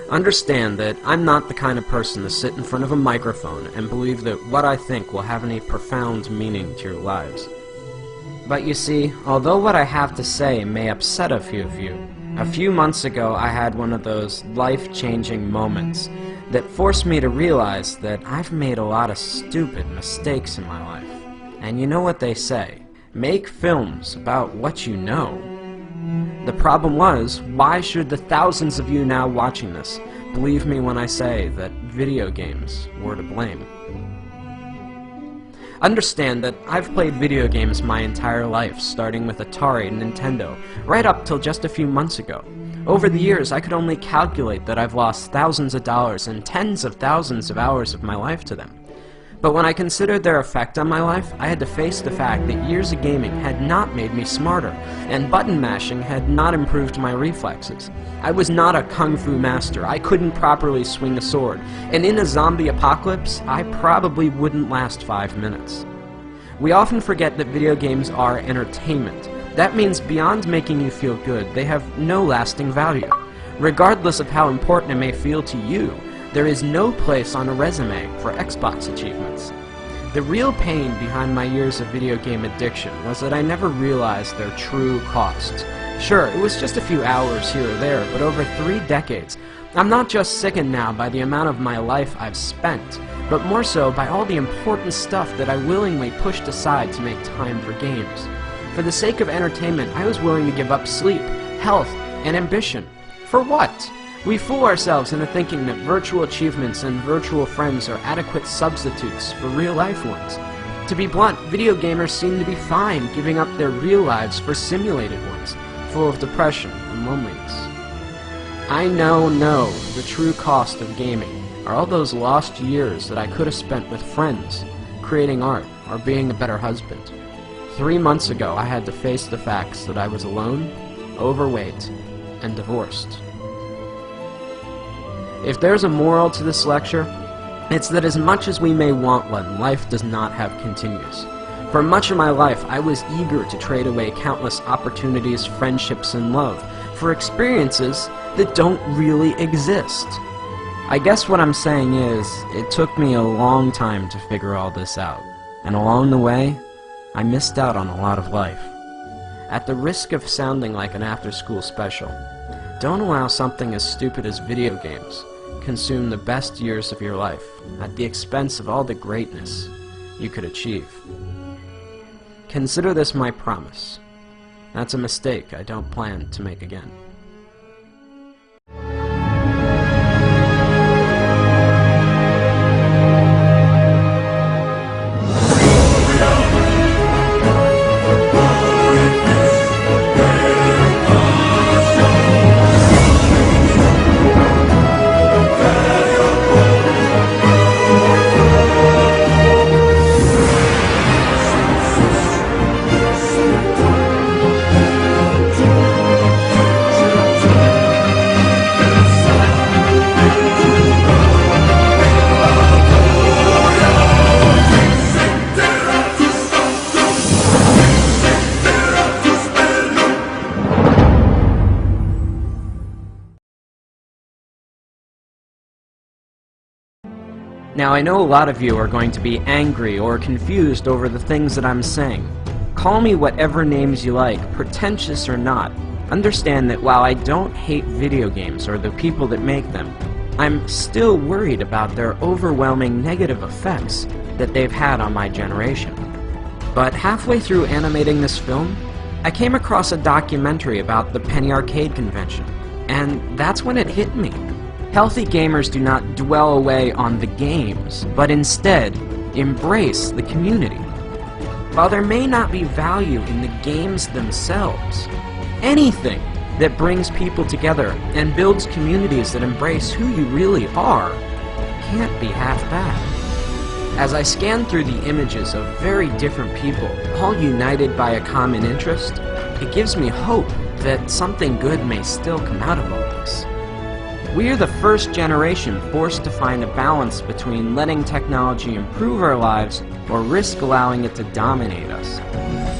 Understand that I'm not the kind of person to sit in front of a microphone and believe that what I think will have any profound meaning to your lives. But you see, although what I have to say may upset a few of you, a few months ago I had one of those life-changing moments that forced me to realize that I've made a lot of stupid mistakes in my life. And you know what they say, make films about what you know. The problem was, why should the thousands of you now watching this believe me when I say that video games were to blame? Understand that I've played video games my entire life, starting with Atari and Nintendo, right up till just a few months ago. Over the years, I could only calculate that I've lost thousands of dollars and tens of thousands of hours of my life to them. But when I considered their effect on my life, I had to face the fact that years of gaming had not made me smarter, and button mashing had not improved my reflexes. I was not a kung fu master, I couldn't properly swing a sword, and in a zombie apocalypse, I probably wouldn't last 5 minutes. We often forget that video games are entertainment. That means beyond making you feel good, they have no lasting value. Regardless of how important it may feel to you, there is no place on a resume for Xbox achievements. The real pain behind my years of video game addiction was that I never realized their true cost. Sure, it was just a few hours here or there, but over 3 decades, I'm not just sickened now by the amount of my life I've spent, but more so by all the important stuff that I willingly pushed aside to make time for games. For the sake of entertainment, I was willing to give up sleep, health, and ambition. For what? We fool ourselves into thinking that virtual achievements and virtual friends are adequate substitutes for real-life ones. To be blunt, video gamers seem to be fine giving up their real lives for simulated ones, full of depression and loneliness. I know the true cost of gaming are all those lost years that I could have spent with friends, creating art, or being a better husband. 3 months ago, I had to face the facts that I was alone, overweight, and divorced. If there's a moral to this lecture, it's that as much as we may want one, life does not have continues. For much of my life, I was eager to trade away countless opportunities, friendships, and love for experiences that don't really exist. I guess what I'm saying is, it took me a long time to figure all this out, and along the way, I missed out on a lot of life. At the risk of sounding like an after-school special, don't allow something as stupid as video games consume the best years of your life at the expense of all the greatness you could achieve. Consider this my promise. That's a mistake I don't plan to make again. Now, I know a lot of you are going to be angry or confused over the things that I'm saying. Call me whatever names you like, pretentious or not. Understand that while I don't hate video games or the people that make them, I'm still worried about their overwhelming negative effects that they've had on my generation. But halfway through animating this film, I came across a documentary about the Penny Arcade convention, and that's when it hit me. Healthy gamers do not dwell away on the games, but instead embrace the community. While there may not be value in the games themselves, anything that brings people together and builds communities that embrace who you really are can't be half bad. As I scan through the images of very different people, all united by a common interest, it gives me hope that something good may still come out of all this. We are the first generation forced to find a balance between letting technology improve our lives or risk allowing it to dominate us.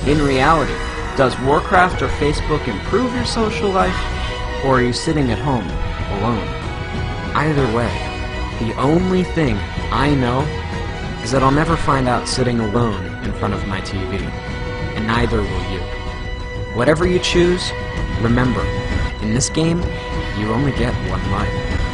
In reality, does Warcraft or Facebook improve your social life, or are you sitting at home alone? Either way, the only thing I know is that I'll never find out sitting alone in front of my TV, and neither will you. Whatever you choose, remember, in this game, you only get one life.